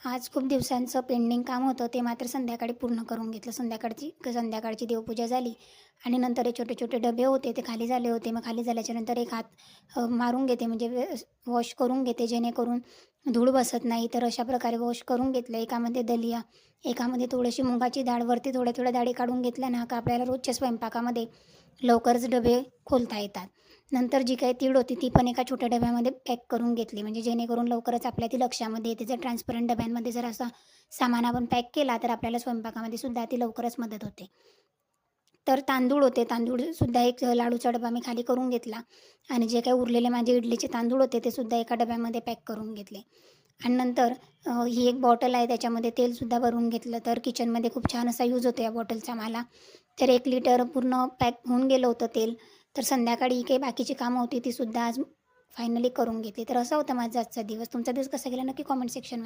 आज खूप दिवसांचं पेंडिंग काम होतं ते मात्र संध्याकाळी पूर्ण करून घेतलं. संध्याकाळची देवपूजा झाली आणि नंतर हे छोटे-छोटे डबे होते ते खाली झाले होते. मग खाली झाल्याच्यानंतर एक हात मारून घेते म्हणजे वॉश करून घेते जेणेकरून धूळ बसत नाही. तर अशा प्रकारे वॉश करून घेतलं. एकामध्ये दलिया, एकामध्ये थोडीशी मुगाची डाळ, वरती थोड्या-थोड्या डाळी काढून घेतल्या ना का आपल्याला रोजच्या स्वयंपाकामध्ये लवकरच डबे खोलता येतात. नंतर जी काही तीळ होती ती पण एका छोट्या डब्यामध्ये पॅक करून घेतली म्हणजे जेणेकरून लवकरच आपल्या ती लक्षामध्ये येते. जर ट्रान्सपरंट डब्यांमध्ये जर असा सामान आपण पॅक केला तर आपल्याला स्वयंपाकामध्ये सुद्धा ती लवकरच मदत होते. तर तांदूळ होते, तांदूळसुद्धा एक लाडूचा डबा मी खाली करून घेतला आणि जे काही उरलेले माझे इडलीचे तांदूळ होते ते सुद्धा एका डब्यामध्ये पॅक करून घेतले. आणि नंतर ही एक बॉटल आहे त्याच्यामध्ये तेलसुद्धा भरून घेतलं. तर किचनमध्ये खूप छान असा यूज होतो या बॉटलचा मला. तर 1 लिटर पूर्ण पॅक होऊन गेलं होतं तेल. तर संध्याकाळी ही काही बाकीची कामं होती तीसुद्धा आज फायनली करून घेतली. तर असा होता माझा आजचा दिवस. तुमचा दिवस कसा गेला नक्की कॉमेंट सेक्शनमध्ये